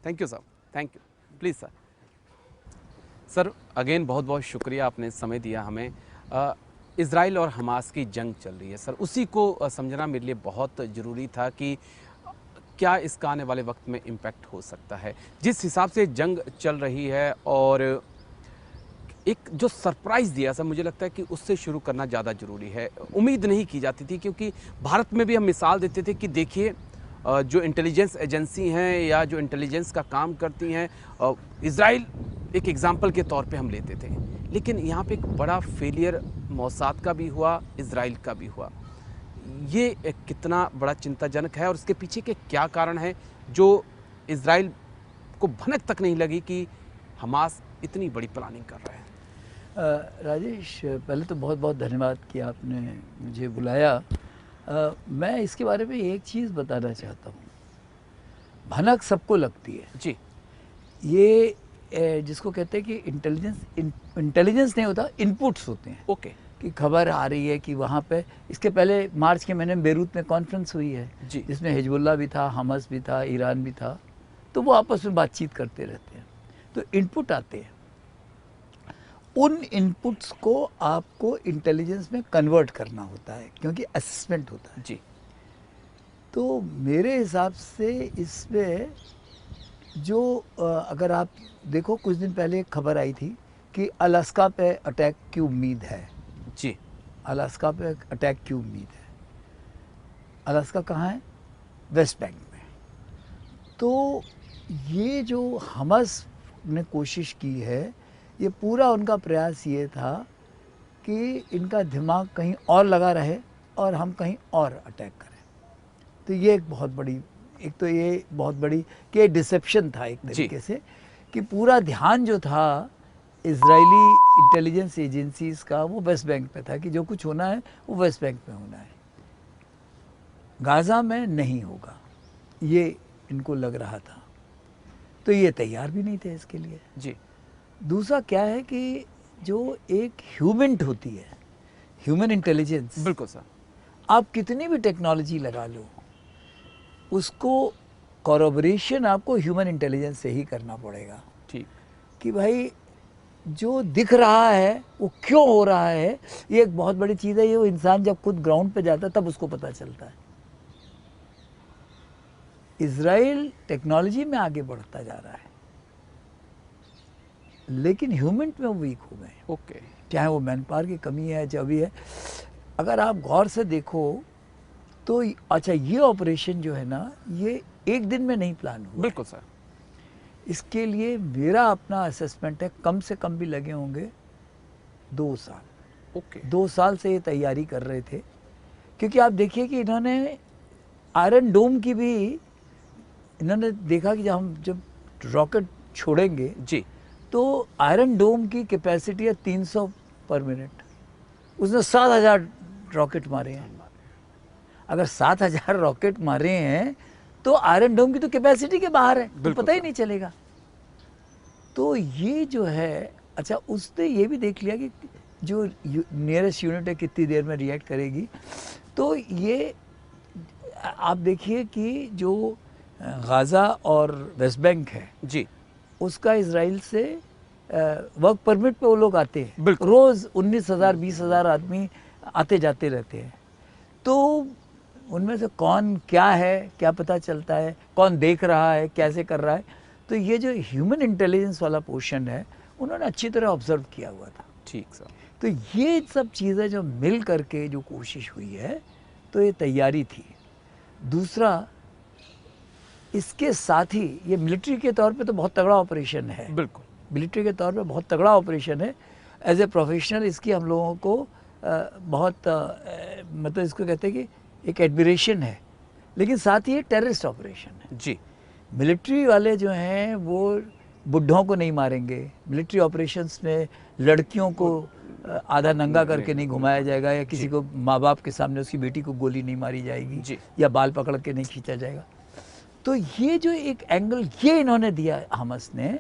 Thank you sir, thank you, please sir. Sir again बहुत बहुत शुक्रिया, आपने समय दिया हमें। इज़राइल और हमास की जंग चल रही है सर, उसी को समझना मेरे लिए बहुत ज़रूरी था कि क्या इसका आने वाले वक्त में इम्पैक्ट हो सकता है। जिस हिसाब से जंग चल रही है और एक जो सरप्राइज़ दिया सर, मुझे लगता है कि उससे शुरू करना ज़्यादा ज़रूरी है। उम्मीद नहीं की जाती थी, क्योंकि भारत में भी हम मिसाल देते थे कि देखिए जो इंटेलिजेंस एजेंसी हैं या जो इंटेलिजेंस का काम करती हैं, इज़राइल एक एग्ज़ाम्पल के तौर पे हम लेते थे। लेकिन यहाँ पे एक बड़ा फेलियर मौसाद का भी हुआ, इज़राइल का भी हुआ। ये एक कितना बड़ा चिंताजनक है और इसके पीछे के क्या कारण हैं जो इज़राइल को भनक तक नहीं लगी कि हमास इतनी बड़ी प्लानिंग कर रहा है। राजेश, पहले तो बहुत बहुत धन्यवाद कि आपने मुझे बुलाया। मैं इसके बारे में एक चीज़ बताना चाहता हूँ। भनक सबको लगती है। जी। ये जिसको कहते हैं कि इंटेलिजेंस नहीं होता, इनपुट्स होते हैं। ओके। कि खबर आ रही है कि वहाँ पे, इसके पहले मार्च के महीने में बेरूत में कॉन्फ्रेंस हुई है, जी। जिसमें हिजबुल्ला भी था, हमास भी था, ईरान भी था। तो वो आपस में बातचीत करते रहते हैं, तो इनपुट आते हैं। उन इनपुट्स को आपको इंटेलिजेंस में कन्वर्ट करना होता है, क्योंकि असेसमेंट होता है। जी। तो मेरे हिसाब से इसमें जो अगर आप देखो, कुछ दिन पहले एक खबर आई थी कि अलास्का पे अटैक की उम्मीद है। जी। अलास्का पे अटैक की उम्मीद है। अलास्का कहाँ है? वेस्ट बैंक में। तो ये जो हमास ने कोशिश की है, ये पूरा उनका प्रयास ये था कि इनका दिमाग कहीं और लगा रहे और हम कहीं और अटैक करें। तो ये एक बहुत बड़ी, एक तो ये बहुत बड़ी कि डिसेप्शन था एक तरीके से, कि पूरा ध्यान जो था इजरायली इंटेलिजेंस एजेंसीज का वो वेस्ट बैंक पे था, कि जो कुछ होना है वो वेस्ट बैंक में होना है, गाज़ा में नहीं होगा, ये इनको लग रहा था। तो ये तैयार भी नहीं थे इसके लिए। जी। दूसरा क्या है कि जो एक ह्यूमन होती है, ह्यूमन इंटेलिजेंस, बिल्कुल सर। आप कितनी भी टेक्नोलॉजी लगा लो, उसको कोरबोरेशन आपको ह्यूमन इंटेलिजेंस से ही करना पड़ेगा। ठीक। कि भाई जो दिख रहा है वो क्यों हो रहा है, ये एक बहुत बड़ी चीज़ है। ये वो इंसान जब खुद ग्राउंड पे जाता है तब उसको पता चलता है। इजराइल टेक्नोलॉजी में आगे बढ़ता जा रहा है, लेकिन ह्यूमन में वो वीक हो गए। ओके। चाहे वो मैन पावर की कमी है, जो भी है। अगर आप गौर से देखो तो अच्छा, ये ऑपरेशन जो है ना, ये एक दिन में नहीं प्लान हुआ। बिल्कुल सर। इसके लिए मेरा अपना असेसमेंट है, कम से कम भी लगे होंगे 2 साल। ओके। 2 साल से ये तैयारी कर रहे थे, क्योंकि आप देखिए कि इन्होंने आयरन डोम की भी, इन्होंने देखा कि जब रॉकेट छोड़ेंगे जी। तो आयरन डोम की कैपेसिटी है 300 पर मिनट। उसने 7,000 रॉकेट मारे हैं। अगर 7,000 रॉकेट मारे हैं तो आयरन डोम की तो कैपेसिटी के बाहर है, तो पता ही नहीं चलेगा। तो ये जो है, अच्छा उसने ये भी देख लिया कि जो नियरेस्ट यूनिट है कितनी देर में रिएक्ट करेगी। तो ये आप देखिए कि जो गाज़ा और वेस्ट बैंक है जी, उसका इजराइल से वर्क परमिट पे वो लोग आते हैं। बिल्कुल। रोज़ 19,000 20,000 आदमी आते जाते रहते हैं। तो उनमें से कौन क्या है, क्या पता चलता है, कौन देख रहा है, कैसे कर रहा है। तो ये जो ह्यूमन इंटेलिजेंस वाला पोर्शन है, उन्होंने अच्छी तरह ऑब्जर्व किया हुआ था। ठीक सर। तो ये सब चीज़ें जो मिल करके जो कोशिश हुई है, तो ये तैयारी थी। दूसरा, इसके साथ ही ये मिलिट्री के तौर पे तो बहुत तगड़ा ऑपरेशन है। बिल्कुल। मिलिट्री के तौर पे बहुत तगड़ा ऑपरेशन है। एज ए प्रोफेशनल इसकी हम लोगों को बहुत मतलब इसको कहते हैं कि एक एडमिरेशन है, लेकिन साथ ही ये टेररिस्ट ऑपरेशन है। जी। मिलिट्री वाले जो हैं वो बुढ़ों को नहीं मारेंगे। मिलिट्री ऑपरेशंस में लड़कियों को आधा नंगा करके नहीं घुमाया जाएगा, या किसी को माँ बाप के सामने उसकी बेटी को गोली नहीं मारी जाएगी, या बाल पकड़ के नहीं खींचा जाएगा। तो ये जो एक एंगल ये इन्होंने दिया हमास ने,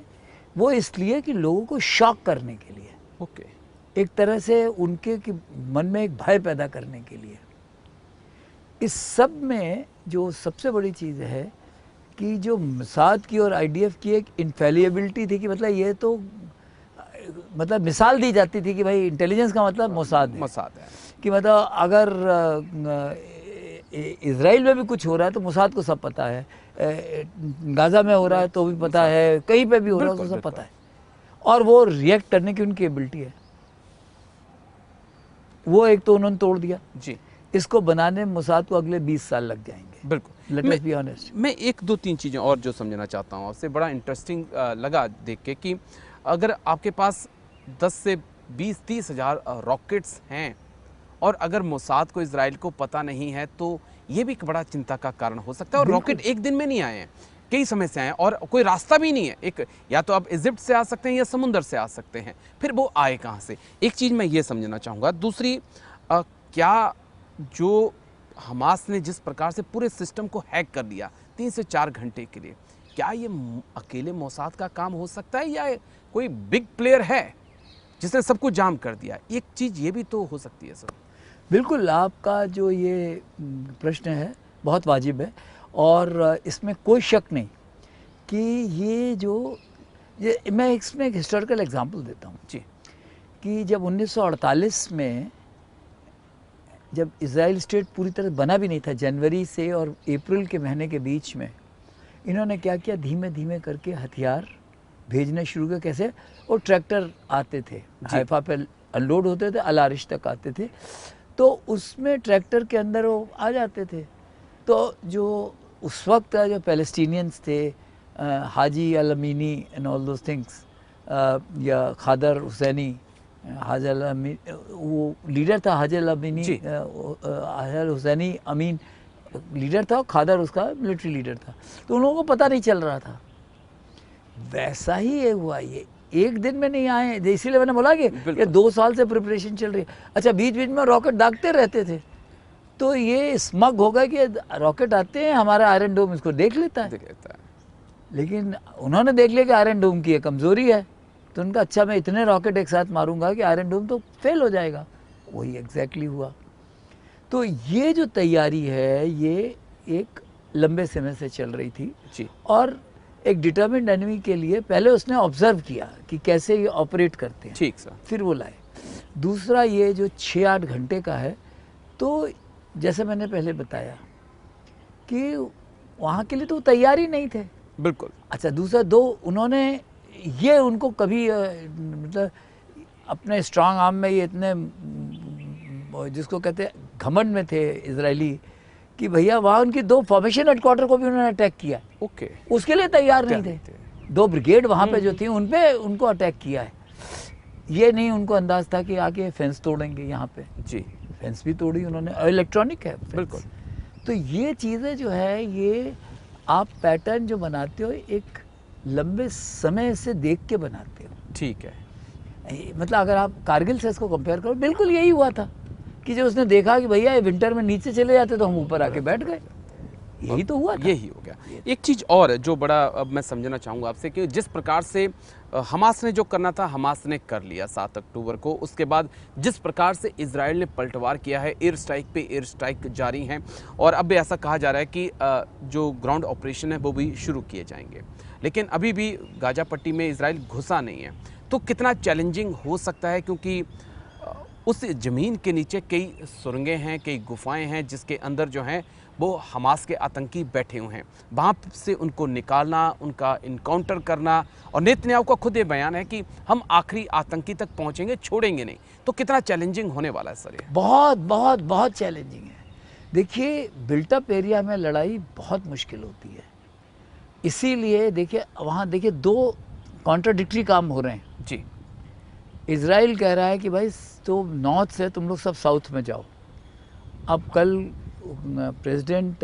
वो इसलिए कि लोगों को शॉक करने के लिए, ओके, एक तरह से उनके मन में एक भय पैदा करने के लिए। इस सब में जो सबसे बड़ी चीज़ है कि जो मोसाद की और आईडीएफ की एक इनफेलिएबिलिटी थी कि मतलब ये तो मतलब मिसाल दी जाती थी कि भाई इंटेलिजेंस का मतलब मोसाद है, मोसाद है। कि मतलब अगर इज़राइल में भी कुछ हो रहा है तो मोसाद को सब पता है, गाज़ा में हो रहा है तो भी पता है, कहीं पे भी हो रहा है उसको सब पता है, और वो रिएक्ट करने की उनकी एबिलिटी है। वो एक तो उन्होंने तोड़ दिया जी, इसको बनाने में मोसाद को अगले 20 साल लग जाएंगे। बिल्कुल। Let us be honest. मैं एक दो तीन चीज़ें और जो समझना चाहता हूँ आपसे, बड़ा इंटरेस्टिंग लगा देख के कि अगर आपके पास 10 से 20-30 हज़ार रॉकेट्स हैं और अगर मोसाद को इजराइल को पता नहीं है तो ये भी एक बड़ा चिंता का कारण हो सकता है। और रॉकेट एक दिन में नहीं आए हैं, कई समय से आए हैं और कोई रास्ता भी नहीं है। एक या तो आप इजिप्ट से आ सकते हैं या समुंदर से आ सकते हैं, फिर वो आए कहाँ से? एक चीज़ मैं ये समझना चाहूँगा। दूसरी, क्या जो हमास ने जिस प्रकार से पूरे सिस्टम को हैक कर लिया 3 से 4 घंटे के लिए, क्या ये अकेले मोसाद का काम हो सकता है या कोई बिग प्लेयर है जिसने सब कुछ जाम कर दिया? एक चीज़ ये भी तो हो सकती है सर। बिल्कुल, आपका जो ये प्रश्न है बहुत वाजिब है और इसमें कोई शक नहीं कि ये मैं इसमें एक हिस्टोरिकल एग्जांपल देता हूँ जी, कि जब 1948 में जब इज़राइल स्टेट पूरी तरह बना भी नहीं था, जनवरी से और अप्रैल के महीने के बीच में इन्होंने क्या किया, धीमे धीमे करके हथियार भेजने शुरू किए। कैसे? वो ट्रैक्टर आते थे, हाइफा पे अनलोड होते थे, अल आरिश तक आते थे, तो उसमें ट्रैक्टर के अंदर वो आ जाते थे। तो जो उस वक्त जो पैलेस्टीनियंस थे, Haji al Amini and all those things, या खादर हुसैनी, हाजल अमीन वो लीडर था, हाजल अमीनी, हाजल हुसैनी अमीन लीडर था, खादर उसका मिलिट्री लीडर था। तो उन लोगों को पता नहीं चल रहा था। वैसा ही ये हुआ, ये एक दिन में नहीं आए, इसीलिए मैंने बोला कि ये 2 साल से प्रिपरेशन चल रही है। अच्छा, बीच बीच में रॉकेट दागते रहते थे, तो ये स्मग हो गया कि रॉकेट आते हैं, हमारा आयरन डोम इसको देख लेता है। लेकिन उन्होंने देख लिया कि आयरन डोम की ये कमज़ोरी है, तो उनका अच्छा मैं इतने रॉकेट एक साथ मारूंगा कि आयरन डोम तो फेल हो जाएगा। वही एग्जैक्टली हुआ। तो ये जो तैयारी है ये एक लंबे समय से चल रही थी जी। और एक डिटर्मिन्ड एनिमी के लिए पहले उसने ऑब्जर्व किया कि कैसे ये ऑपरेट करते हैं, ठीक सर, फिर वो लाए। दूसरा, ये जो 6-8 घंटे का है, तो जैसे मैंने पहले बताया कि वहाँ के लिए तो तैयार ही नहीं थे। बिल्कुल। अच्छा, दूसरा, दो उन्होंने ये उनको कभी मतलब अपने स्ट्रांग आर्म में ये इतने जिसको कहते हैं घमंड में थे इजरायली कि भैया वहाँ उनकी 2 फॉर्मेशन हेडक्वार्टर को भी उन्होंने अटैक किया। ओके। उसके लिए तैयार नहीं थे। 2 ब्रिगेड वहाँ पे जो थी उन पे उनको अटैक किया है। ये नहीं उनको अंदाज था कि आके फेंस तोड़ेंगे यहाँ पे। जी, फेंस भी तोड़ी उन्होंने, इलेक्ट्रॉनिक है फेंस। बिल्कुल। तो ये चीज़ें जो है, ये आप पैटर्न जो बनाते हो एक लंबे समय से देख के बनाते हो। ठीक है। मतलब अगर आप कारगिल से इसको कंपेयर करो, बिल्कुल यही हुआ था कि जब उसने देखा कि भैया ये विंटर में नीचे चले जाते तो हम ऊपर आके बैठ गए। यही तो हुआ था। यही हो गया। एक चीज़ और जो बड़ा अब मैं समझना चाहूँगा आपसे कि जिस प्रकार से हमास ने जो करना था हमास ने कर लिया 7 अक्टूबर को। उसके बाद जिस प्रकार से इजराइल ने पलटवार किया है, एयर स्ट्राइक पे एयर स्ट्राइक जारी हैं और अब भी ऐसा कहा जा रहा है कि जो ग्राउंड ऑपरेशन है वो भी शुरू किए जाएंगे। लेकिन अभी भी गाजा पट्टी में इजराइल घुसा नहीं है, तो कितना चैलेंजिंग हो सकता है? क्योंकि उस ज़मीन के नीचे कई सुरंगें हैं, कई गुफाएं हैं जिसके अंदर जो हैं वो हमास के आतंकी बैठे हुए हैं। वहाँ से उनको निकालना, उनका इनकाउंटर करना, और नेतन्याहू का खुद ये बयान है कि हम आखिरी आतंकी तक पहुँचेंगे, छोड़ेंगे नहीं। तो कितना चैलेंजिंग होने वाला है सर ये? बहुत बहुत बहुत चैलेंजिंग है। देखिए, बिल्टअप एरिया में लड़ाई बहुत मुश्किल होती है। इसीलिए देखिए वहाँ देखिए 2 कॉन्ट्राडिक्टरी काम हो रहे हैं। जी। इजराइल कह रहा है कि भाई तो नॉर्थ से तुम लोग सब साउथ में जाओ। अब कल प्रेसिडेंट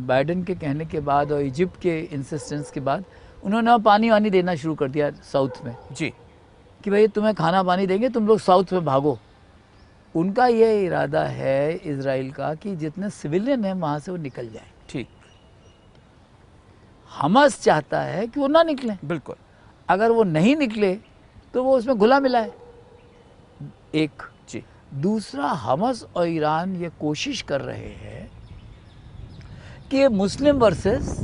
बाइडेन के कहने के बाद और इजिप्ट के इंसिस्टेंस के बाद उन्होंने पानी वानी देना शुरू कर दिया साउथ में जी, कि भाई तुम्हें खाना पानी देंगे, तुम लोग साउथ में भागो। उनका ये इरादा है इजराइल का कि जितने सिविलियन हैं वहाँ से वो निकल जाए। ठीक। हमास चाहता है कि वो ना निकलें। बिल्कुल। अगर वो नहीं निकले तो वो उसमें घुला मिला है। एक। जी। दूसरा, हमास और ईरान ये कोशिश कर रहे हैं कि ये मुस्लिम वर्सेस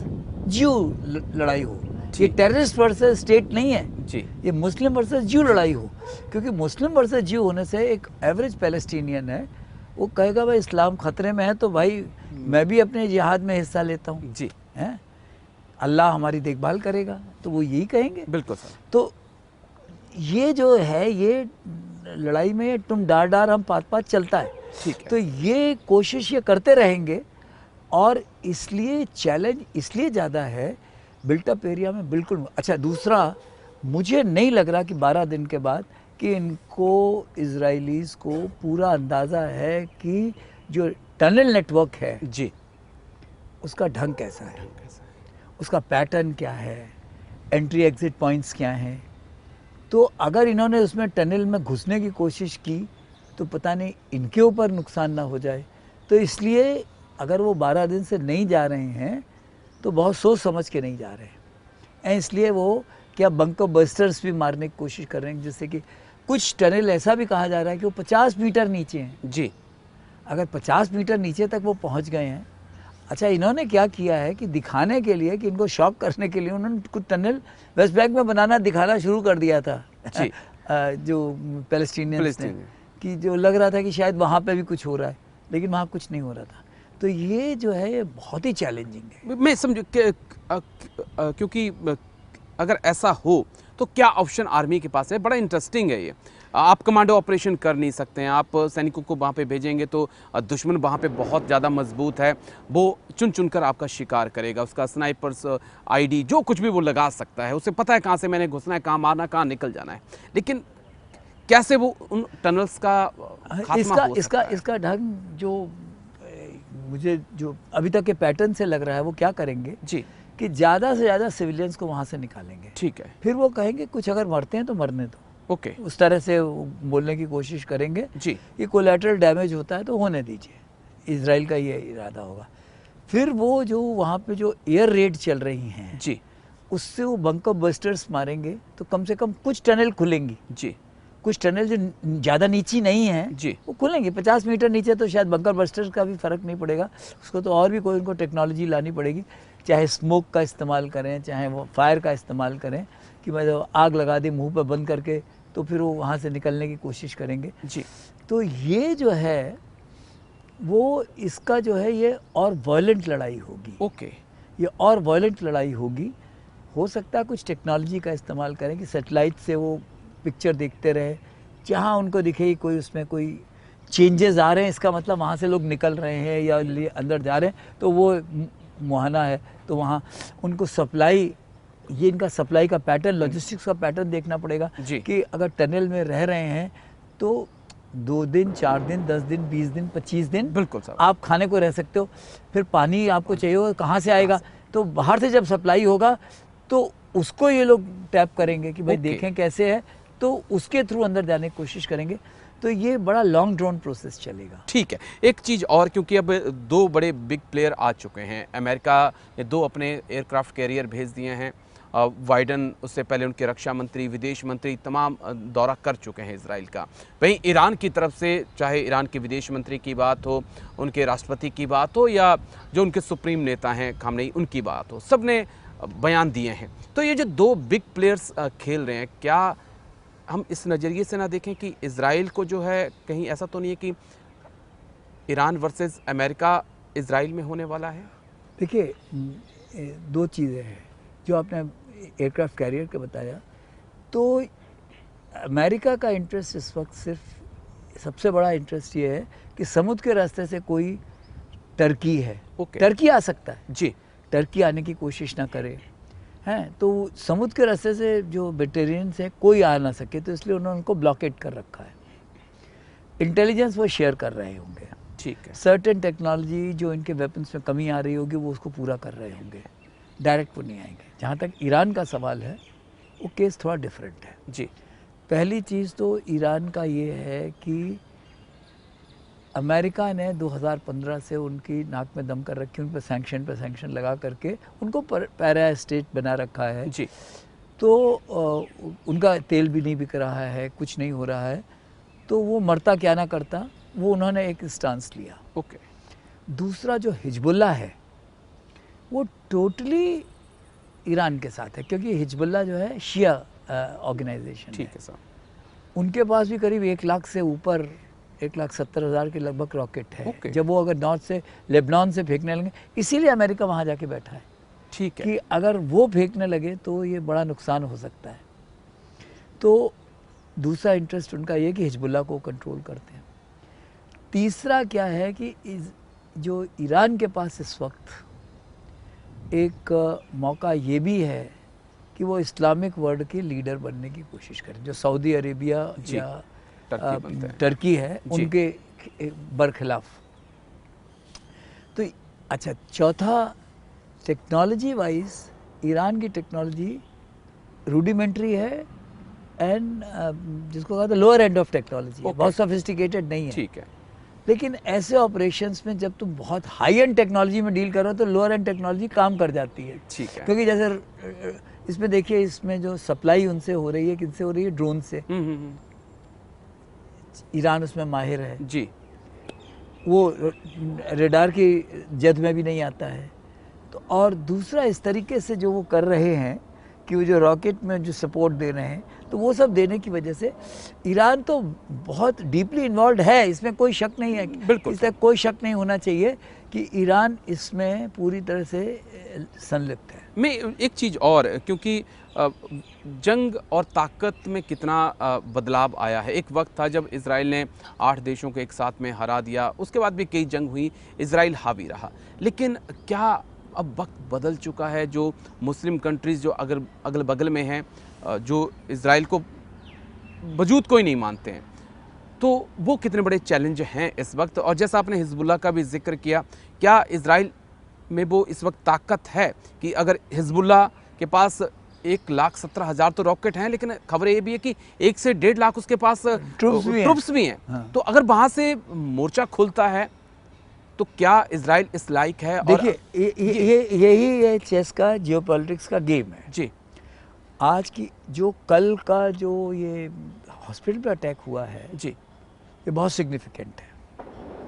ज्यू लड़ाई हो, ये ठीक। टेररिस्ट वर्सेस स्टेट नहीं है, जी ये मुस्लिम वर्सेस ज्यू लड़ाई हो। क्योंकि मुस्लिम वर्सेस ज्यू होने से एक एवरेज पैलेस्टीनियन है, वो कहेगा भाई इस्लाम खतरे में है तो भाई मैं भी अपने जिहाद में हिस्सा लेता हूँ, जी हैं, अल्लाह हमारी देखभाल करेगा, तो वो यही कहेंगे। बिल्कुल सर। तो ये जो है, ये लड़ाई में तुम डार डार हम पात पात चलता है। ठीक है। तो ये कोशिश ये करते रहेंगे, और इसलिए चैलेंज इसलिए ज़्यादा है बिल्टअप एरिया में, बिल्कुल। अच्छा, दूसरा, मुझे नहीं लग रहा कि 12 दिन के बाद कि इनको, इजरायलीज़ को पूरा अंदाज़ा है कि जो टनल नेटवर्क है जी उसका ढंग कैसा है, उसका पैटर्न क्या है, एंट्री एग्जिट पॉइंट्स क्या हैं। तो अगर इन्होंने उसमें टनल में घुसने की कोशिश की तो पता नहीं इनके ऊपर नुकसान ना हो जाए। तो इसलिए अगर वो 12 दिन से नहीं जा रहे हैं तो बहुत सोच समझ के नहीं जा रहे हैं। इसलिए वो क्या बंकर बस्टर्स भी मारने की कोशिश कर रहे हैं, जैसे कि कुछ टनल ऐसा भी कहा जा रहा है कि वो 50 मीटर नीचे हैं। जी अगर 50 मीटर नीचे तक वो पहुंच गए हैं, अच्छा, इन्होंने क्या किया है कि दिखाने के लिए, कि इनको शॉक करने के लिए उन्होंने कुछ टनल वेस्ट बैंक में बनाना दिखाना शुरू कर दिया था जी जो पैलेस्टीनियंस ने, फिलिस्तीनी। कि जो लग रहा था कि शायद वहाँ पे भी कुछ हो रहा है, लेकिन वहाँ कुछ नहीं हो रहा था। तो ये जो है ये बहुत ही चैलेंजिंग है। मैं समझू क्योंकि अगर ऐसा हो तो क्या ऑप्शन आर्मी के पास है? बड़ा इंटरेस्टिंग है ये। आप कमांडो ऑपरेशन कर नहीं सकते हैं, आप सैनिकों को वहाँ पे भेजेंगे तो दुश्मन वहाँ पे बहुत ज़्यादा मजबूत है, वो चुन चुन कर आपका शिकार करेगा, उसका स्नाइपर्स आईडी जो कुछ भी वो लगा सकता है, उसे पता है कहाँ से मैंने घुसना है, कहाँ मारना, कहाँ निकल जाना है। लेकिन कैसे वो उन टनल्स का खात्मा हो सकता है? इसका ढंग जो मुझे जो अभी तक के पैटर्न से लग रहा है, वो क्या करेंगे जी कि ज़्यादा से ज़्यादा सिविलियंस को वहाँ से निकालेंगे। ठीक है। फिर वो कहेंगे कुछ अगर मरते हैं तो मरने दो, ओके उस तरह से वो बोलने की कोशिश करेंगे जी कि कोलैटरल डैमेज होता है तो होने दीजिए, इजराइल का ये इरादा होगा। फिर वो जो वहाँ पे जो एयर रेड चल रही हैं, जी उससे वो बंकर बस्टर्स मारेंगे तो कम से कम कुछ टनल खुलेंगी, जी कुछ टनल जो ज़्यादा नीची नहीं है जी वो खुलेंगे। 50 मीटर नीचे तो शायद बंकर बस्टर्स का भी फ़र्क नहीं पड़ेगा, उसको तो और भी कोई उनको टेक्नोलॉजी लानी पड़ेगी, चाहे स्मोक का इस्तेमाल करें, चाहे वो फायर का इस्तेमाल करें, कि मतलब आग लगा दी मुंह पर बंद करके, तो फिर वो वहाँ से निकलने की कोशिश करेंगे। जी तो ये जो है वो, इसका जो है ये और वायलेंट लड़ाई होगी, ओके ये और वायलेंट लड़ाई होगी। हो सकता है कुछ टेक्नोलॉजी का इस्तेमाल करें कि सेटेलाइट से वो पिक्चर देखते रहे, जहाँ उनको दिखे कोई उसमें कोई चेंजेस आ रहे हैं, इसका मतलब वहाँ से लोग निकल रहे हैं या अंदर जा रहे हैं, तो वो मुहाना है, तो वहाँ उनको सप्लाई, ये इनका सप्लाई का पैटर्न, लॉजिस्टिक्स का पैटर्न देखना पड़ेगा जी। कि अगर टनल में रह रहे हैं तो 2 दिन, 4 दिन, 10 दिन, 20 दिन, 25 दिन बिल्कुल साहब। आप खाने को रह सकते हो। फिर पानी आपको चाहिए होगा, कहाँ से आएगा? तो बाहर से जब सप्लाई होगा तो उसको ये लोग टैप करेंगे कि भाई ओके। देखें कैसे है, तो उसके थ्रू अंदर जाने की कोशिश करेंगे। तो ये बड़ा लॉन्ग ड्रोन प्रोसेस चलेगा। ठीक है, एक चीज़ और, क्योंकि अब 2 बड़े बिग प्लेयर आ चुके हैं, अमेरिका ने 2 अपने एयरक्राफ्ट कैरियर भेज दिए हैं, बाइडन उससे पहले उनके रक्षा मंत्री, विदेश मंत्री तमाम दौरा कर चुके हैं इजराइल का। वहीं ईरान की तरफ से, चाहे ईरान के विदेश मंत्री की बात हो, उनके राष्ट्रपति की बात हो, या जो उनके सुप्रीम नेता हैं खामनेई उनकी बात हो, सब ने बयान दिए हैं। तो ये जो 2 बिग प्लेयर्स खेल रहे हैं, क्या हम इस नज़रिए से ना देखें कि इजराइल को जो है, कहीं ऐसा तो नहीं है कि ईरान वर्सेस अमेरिका इजराइल में होने वाला है? देखिए, 2 चीज़ें हैं जो आपने एयरक्राफ्ट कैरियर का बताया। तो अमेरिका का इंटरेस्ट इस वक्त सिर्फ, सबसे बड़ा इंटरेस्ट ये है कि समुद्र के रास्ते से कोई टर्की है, ओके। टर्की आ सकता है, जी टर्की आने की कोशिश ना करे, हैं, तो समुद्र के रास्ते से जो वेजिटेरियन है कोई आ ना सके, तो इसलिए उन्होंने उनको ब्लॉकेट कर रखा है। इंटेलिजेंस वो शेयर कर रहे होंगे, ठीक है। सर्टेन टेक्नोलॉजी जो इनके वेपन्स में कमी आ रही होगी वो उसको पूरा कर रहे होंगे, डायरेक्ट वो नहीं आएंगे। जहाँ तक ईरान का सवाल है, वो केस थोड़ा डिफरेंट है। जी पहली चीज़ तो ईरान का ये है कि अमेरिका ने 2015 से उनकी नाक में दम कर रखी, उन पर सैंक्शन लगा करके उनको पैरा स्टेट बना रखा है। जी तो उनका तेल भी नहीं बिक रहा है, कुछ नहीं हो रहा है, तो वो मरता क्या ना करता, वो उन्होंने एक स्टांस लिया। ओके। दूसरा जो हिजबुल्ला है वो टोटली ईरान के साथ है, क्योंकि हिजबुल्लाह जो है शिया ऑर्गेनाइजेशन ठीक है सर। उनके पास भी करीब 1 लाख से ऊपर 1,70,000 के लगभग रॉकेट है। ओके। जब वो अगर नॉर्थ से लेबनान से फेंकने लगे, इसीलिए अमेरिका वहाँ जाके बैठा है ठीक है। कि अगर वो फेंकने लगे तो ये बड़ा नुकसान हो सकता है। तो दूसरा इंटरेस्ट उनका ये कि हिजबुल्लाह को कंट्रोल करते हैं। तीसरा क्या है कि जो ईरान के पास इस वक्त एक मौका ये भी है कि वो इस्लामिक वर्ल्ड के लीडर बनने की कोशिश करें, जो सऊदी अरेबिया जी, या टर्की है जी। उनके बरखिलाफ। तो अच्छा, चौथा, टेक्नोलॉजी वाइज ईरान की टेक्नोलॉजी रूडिमेंट्री है एंड जिसको कहते हैं लोअर एंड ऑफ टेक्नोलॉजी है, Okay. बहुत सोफिस्टिकेटेड नहीं है। ठीक है। लेकिन ऐसे ऑपरेशंस में जब तुम बहुत हाई एंड टेक्नोलॉजी में डील करो तो लोअर एंड टेक्नोलॉजी काम कर जाती है। ठीक है। क्योंकि जैसे इसमें देखिए, इसमें जो सप्लाई उनसे हो रही है, किनसे हो रही है? ड्रोन से। ईरान उसमें माहिर है, जी। वो रेडार की जद में भी नहीं आता है। तो और दूसरा, इस तरीके से जो वो कर रहे हैं कि वो जो रॉकेट में जो सपोर्ट दे रहे हैं, तो वो सब देने की वजह से ईरान तो बहुत डीपली इन्वॉल्व है, इसमें कोई शक नहीं है। बिल्कुल इसमें कोई शक नहीं होना चाहिए कि ईरान इसमें पूरी तरह से संलिप्त है। मैं एक चीज़ और, क्योंकि जंग और ताकत में कितना बदलाव आया है। एक वक्त था जब इजराइल ने 8 देशों को एक साथ में हरा दिया, उसके बाद भी कई जंग हुई, इजराइल हावी रहा। लेकिन क्या अब वक्त बदल चुका है? जो मुस्लिम कंट्रीज़ जो अगल बगल में हैं, जो इजराइल को वजूद को ही नहीं मानते हैं, तो वो कितने बड़े चैलेंज हैं इस वक्त? और जैसा आपने हिजबुल्लाह का भी जिक्र किया, क्या इजराइल में वो इस वक्त ताकत है कि अगर हिजबुल्लाह के पास 1,70,000 तो रॉकेट हैं, लेकिन खबर ये भी है कि 1 से 1.5 लाख उसके पास ट्रुप्स भी हैं। हाँ। तो अगर वहाँ से मोर्चा खुलता है तो क्या इजराइल इस लायक है? देखिए, यही है चेस का, जियोपॉलिटिक्स का गेम है। जी आज की जो कल का जो ये हॉस्पिटल पे अटैक हुआ है, जी ये बहुत सिग्निफिकेंट है।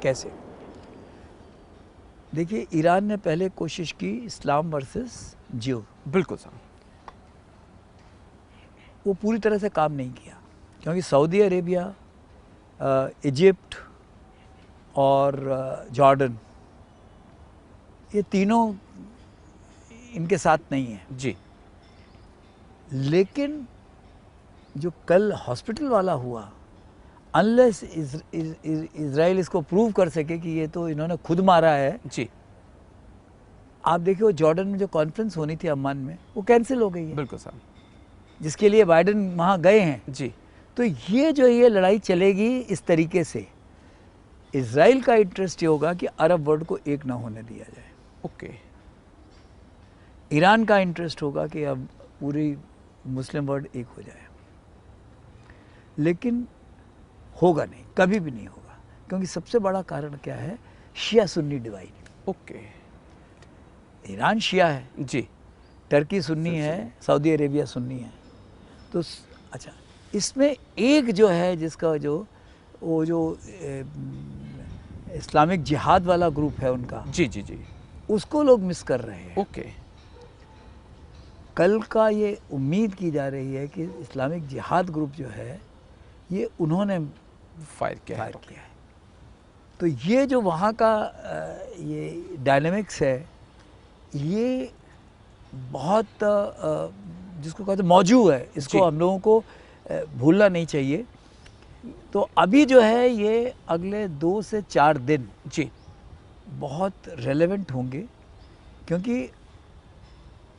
कैसे? देखिए, ईरान ने पहले कोशिश की इस्लाम वर्सेस जियो, बिल्कुल सर। वो पूरी तरह से काम नहीं किया, क्योंकि सऊदी अरेबिया, इजिप्ट और जॉर्डन, ये तीनों इनके साथ नहीं है। जी लेकिन जो कल हॉस्पिटल वाला हुआ, अनलेस इजराइल इसको प्रूव कर सके कि ये तो इन्होंने खुद मारा है। जी आप देखिए, वो जॉर्डन में जो कॉन्फ्रेंस होनी थी अम्मान में, वो कैंसिल हो गई है, बिल्कुल सर। जिसके लिए बाइडेन वहाँ गए हैं। जी तो ये लड़ाई चलेगी इस तरीके से। इजराइल का इंटरेस्ट ये होगा कि अरब वर्ल्ड को एक ना होने दिया जाए। ओके। ईरान का इंटरेस्ट होगा कि अब पूरी मुस्लिम वर्ल्ड एक हो जाए। लेकिन होगा नहीं, कभी भी नहीं होगा, क्योंकि सबसे बड़ा कारण क्या है? शिया सुन्नी डिवाइड। ओके। ईरान शिया है, जी टर्की सुन्नी है, सऊदी अरेबिया सुन्नी है। तो अच्छा, इसमें एक जो है जिसका वो जो इस्लामिक जिहाद वाला ग्रुप है उनका, जी जी जी उसको लोग मिस कर रहे हैं। ओके। कल का ये उम्मीद की जा रही है कि इस्लामिक जिहाद ग्रुप जो है, ये उन्होंने फायर किया फायर किया है। तो ये जो वहाँ का ये डायनेमिक्स है, ये बहुत जिसको कहते हैं मौजू है, इसको जी। हम लोगों को भूलना नहीं चाहिए। तो अभी जो है ये अगले 2 से 4 दिन जी बहुत रेलेवेंट होंगे, क्योंकि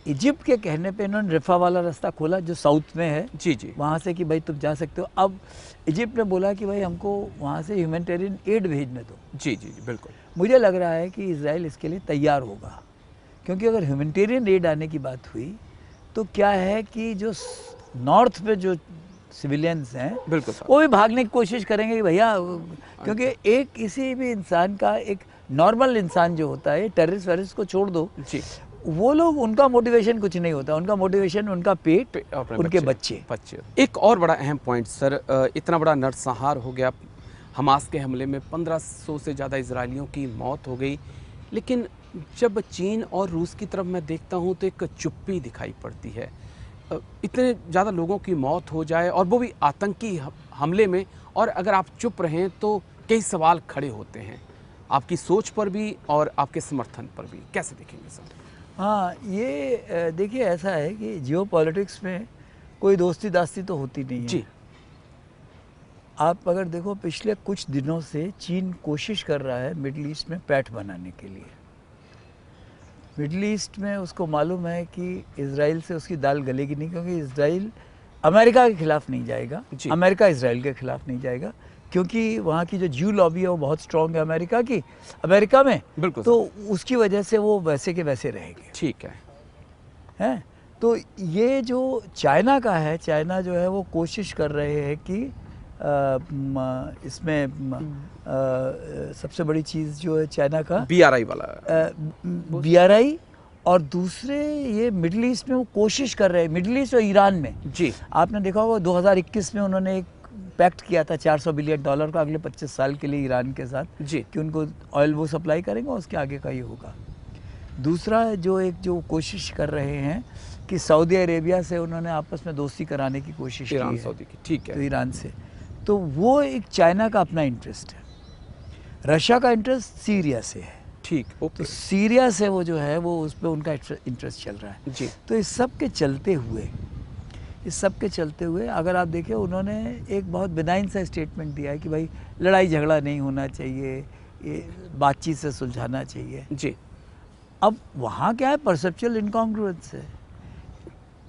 इजिप्ट के कहने पे इन्होंने रिफा वाला रास्ता खोला जो साउथ में है, जी जी वहाँ से कि भाई तुम जा सकते हो। अब इजिप्ट ने बोला कि भाई हमको वहाँ से ह्यूमैनिटेरियन एड भेजने दो। जी जी जी बिल्कुल। मुझे लग रहा है कि इजराइल इसके लिए तैयार होगा, क्योंकि अगर ह्यूमैनिटेरियन एड आने की बात हुई तो क्या है कि जो नॉर्थ में जो सिविलियंस हैं, बिल्कुल सर। वो भी भागने की कोशिश करेंगे कि भैया, क्योंकि एक किसी भी इंसान का, एक नॉर्मल इंसान जो होता है, टेररिस्ट वेरिस्ट को छोड़ दो, जी वो लोग, उनका मोटिवेशन कुछ नहीं होता, उनका मोटिवेशन उनका पेट, अपने उनके बच्चे। एक और बड़ा अहम पॉइंट सर, इतना बड़ा नरसंहार हो गया, हमास के हमले में 1500 से ज़्यादा इजरायलियों की मौत हो गई, लेकिन जब चीन और रूस की तरफ मैं देखता हूँ तो एक चुप्पी दिखाई पड़ती है। इतने ज़्यादा लोगों की मौत हो जाए और वो भी आतंकी हमले में, और अगर आप चुप रहें तो कई सवाल खड़े होते हैं आपकी सोच पर भी और आपके समर्थन पर भी। कैसे देखेंगे सर? हाँ, ये देखिए ऐसा है कि जियो पॉलिटिक्स में कोई दोस्ती दास्ती तो होती नहीं है। जी। आप अगर देखो पिछले कुछ दिनों से चीन कोशिश कर रहा है मिडल ईस्ट में पैठ बनाने के लिए। मिडल ईस्ट में उसको मालूम है कि इजराइल से उसकी दाल गलेगी नहीं, क्योंकि इजराइल अमेरिका के खिलाफ नहीं जाएगा, अमेरिका इजराइल के खिलाफ नहीं जाएगा, क्योंकि वहाँ की जो ज्यू लॉबी है वो बहुत स्ट्रॉन्ग है अमेरिका में, बिल्कुल। तो उसकी वजह से वो वैसे के वैसे रहेंगे। ठीक है। हैं, तो ये जो चाइना का है, चाइना जो है वो कोशिश कर रहे हैं कि इसमें सबसे बड़ी चीज़ जो है चाइना का BRI वाला, BRI, और दूसरे ये मिडल ईस्ट में वो कोशिश कर रहे हैं, मिडल ईस्ट और ईरान में। जी। आपने देखा होगा 2021 में उन्होंने एक पैक्ट किया था $400 बिलियन का अगले 25 साल के लिए ईरान के साथ, जी, कि उनको ऑयल वो सप्लाई करेंगे और उसके आगे का ये होगा। दूसरा जो कोशिश कर रहे हैं कि सऊदी अरेबिया से उन्होंने आपस में दोस्ती कराने की कोशिश की है, सऊदी की, ठीक है, तो ईरान से, तो वो एक चाइना का अपना इंटरेस्ट है। रशिया का इंटरेस्ट सीरिया से है, ठीक, ओके। तो सीरिया से वो जो है वो उस पर उनका इंटरेस्ट चल रहा है। जी। तो इस सब के चलते हुए अगर आप देखें, उन्होंने एक बहुत बिनाइन सा स्टेटमेंट दिया है कि भाई लड़ाई झगड़ा नहीं होना चाहिए, ये बातचीत से सुलझाना चाहिए। जी। अब वहाँ क्या है, परसेप्चुअल इनकॉन्ग्रुएंस है।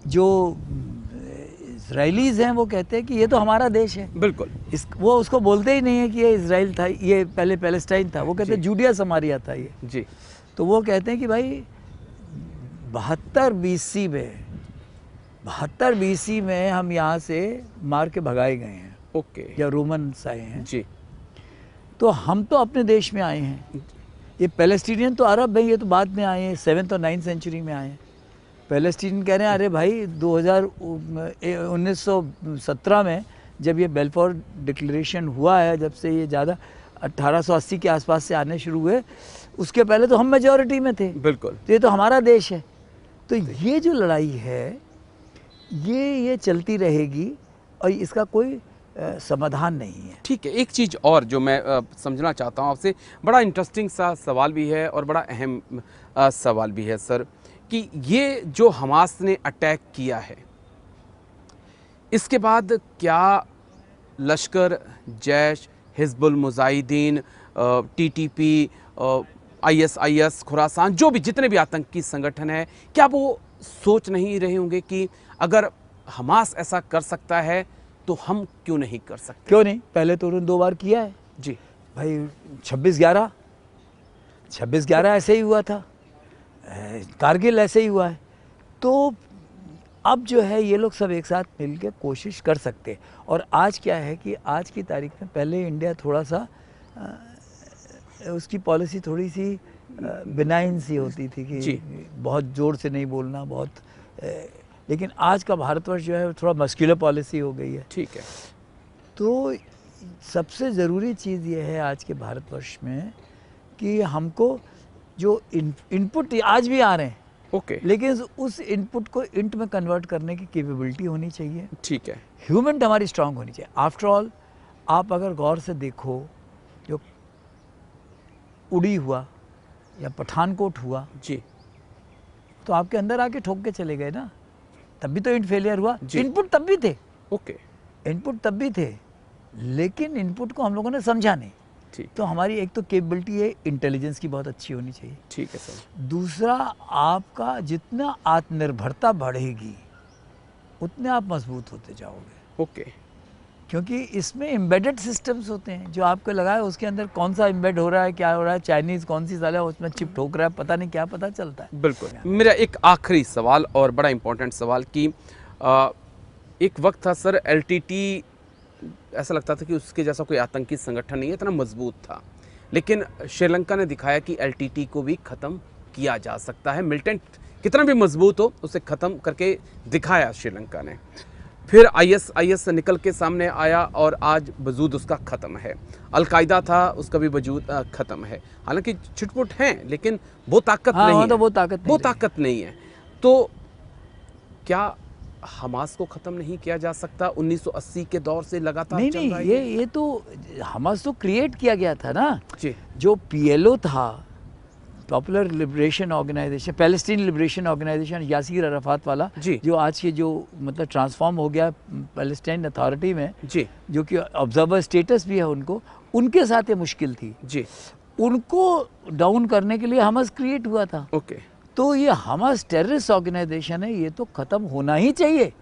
जो इजरायलीज हैं वो कहते हैं कि ये तो हमारा देश है, बिल्कुल। वो उसको बोलते ही नहीं है कि ये इजराइल था, ये पहले पैलेस्टाइन था, वो कहते हैं जूडिया समारिया था ये। जी। तो वो कहते हैं कि भाई 72 BC में हम यहाँ से मार के भगाए गए हैं, ओके, या रोमन्स आए हैं, जी, तो हम तो अपने देश में आए हैं। ये पैलेस्टीनियन तो अरब है, ये तो बाद में आए हैं, 7th और 9th सेंचुरी में आए हैं। पैलेस्टीन कह रहे हैं अरे भाई 1917 में जब ये बेल्फोर डिक्लेरेशन हुआ है, जब से ये ज़्यादा 1880 के आसपास से आने शुरू हुए, उसके पहले तो हम मेजॉरिटी में थे, बिल्कुल, तो ये तो हमारा देश है। तो ये जो लड़ाई है ये चलती रहेगी और इसका कोई समाधान नहीं है। ठीक है। एक चीज़ और जो मैं समझना चाहता हूँ आपसे, बड़ा इंटरेस्टिंग सा सवाल भी है और बड़ा अहम सवाल भी है सर, कि ये जो हमास ने अटैक किया है, इसके बाद क्या लश्कर, जैश, हिजबुल मुजाहिदीन, TTP, ISIS, खुरासान, जो भी जितने भी आतंकी संगठन है, क्या वो सोच नहीं रहे होंगे कि अगर हमास ऐसा कर सकता है तो हम क्यों नहीं कर सकते? क्यों नहीं, पहले तो उन्होंने 2 बार किया है जी भाई। 26/11 ऐसे ही हुआ था, कारगिल ऐसे ही हुआ है। तो अब जो है ये लोग सब एक साथ मिलकर कोशिश कर सकते हैं। और आज क्या है कि आज की तारीख में, पहले इंडिया थोड़ा सा उसकी पॉलिसी थोड़ी सी बिनाइन सी होती थी कि बहुत ज़ोर से नहीं बोलना, बहुत लेकिन आज का भारतवर्ष जो है थोड़ा मस्कुलर पॉलिसी हो गई है। ठीक है। तो सबसे ज़रूरी चीज़ ये है आज के भारतवर्ष में कि हमको जो इनपुट आज भी आ रहे हैं, ओके, लेकिन उस इनपुट को इंट में कन्वर्ट करने की कैपेबिलिटी होनी चाहिए। ठीक है। ह्यूमन हमारी स्ट्रांग होनी चाहिए। आफ्टर ऑल, आप अगर गौर से देखो, जो उड़ी हुआ या पठानकोट हुआ जी, तो आपके अंदर आके ठोक के चले गए ना, तब भी तो इंट फेलियर हुआ। जी। इनपुट तब भी थे, ओके, इनपुट तब भी थे, लेकिन इनपुट को हम लोगों ने समझा नहीं। ठीक, तो हमारी एक तो कैपेबिलिटी है इंटेलिजेंस की, बहुत अच्छी होनी चाहिए। ठीक है सर। दूसरा, आपका जितना आत्मनिर्भरता बढ़ेगी उतने आप मजबूत होते जाओगे, ओके, क्योंकि इसमें एम्बेडेड सिस्टम्स होते हैं। जो आपको लगा है उसके अंदर कौन सा एम्बेड हो रहा है, क्या हो रहा है, चाइनीज़ कौन सी साला उसमें चिप ठोक रहा है, पता नहीं क्या पता चलता है। बिल्कुल। मेरा एक आखिरी सवाल और बड़ा इम्पोर्टेंट सवाल कि एक वक्त था सर, LTT ऐसा लगता था कि उसके जैसा कोई आतंकी संगठन नहीं है, इतना मजबूत था, लेकिन श्रीलंका ने दिखाया कि LTT को भी ख़त्म किया जा सकता है। मिलिटेंट कितना भी मजबूत हो, उसे ख़त्म करके दिखाया श्रीलंका ने। फिर आईएस निकल के सामने आया और आज वजूद उसका ख़त्म है। अलकायदा था, उसका भी वजूद ख़त्म है। हालांकि छिटपुट हैं, लेकिन वो ताकत हाँ, नहीं वहाँ तो है। वो ताकत नहीं वो रही। ताकत नहीं है। तो क्या हमास को ख़त्म नहीं किया जा सकता? 1980 के दौर से लगातार नहीं चल नहीं, रहा है ये तो हमास तो क्रिएट किया गया था ना। जी जो पीएलओ था, Popular Liberation Organisation, Palestine Liberation Organisation, Yasser Arafat वाला, जी जो आज के जो मतलब ट्रांसफॉर्म हो गया पैलेस्टाइन अथॉरिटी में, जी जो कि ऑब्जर्वर स्टेटस भी है उनको, उनके साथ ये मुश्किल थी। जी उनको डाउन करने के लिए हमास क्रिएट हुआ था। ओके तो ये हमास टेररिस्ट ऑर्गेनाइजेशन है, ये तो ख़त्म होना ही चाहिए।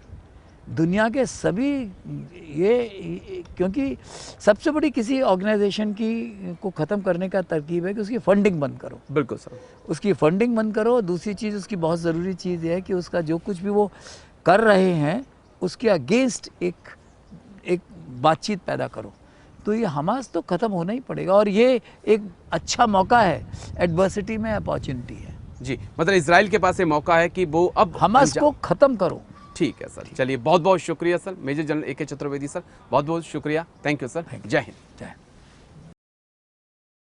दुनिया के सभी क्योंकि सबसे बड़ी किसी ऑर्गेनाइजेशन की को ख़त्म करने का तरकीब है कि उसकी फंडिंग बंद करो। बिल्कुल सर। उसकी फंडिंग बंद करो। दूसरी चीज़, उसकी बहुत ज़रूरी चीज़ है कि उसका जो कुछ भी वो कर रहे हैं उसके अगेंस्ट एक बातचीत पैदा करो। तो ये हमास तो ख़त्म होना ही पड़ेगा, और ये एक अच्छा मौका है। एडवर्सिटी में अपॉर्चुनिटी है जी, मतलब इजराइल के पास ये मौका है कि वो अब हमास को ख़त्म करो। ठीक है सर, चलिए बहुत बहुत शुक्रिया sir, major general AK Chaturvedi sir, बहुत बहुत शुक्रिया। थैंक यू सर, जय हिंद। जय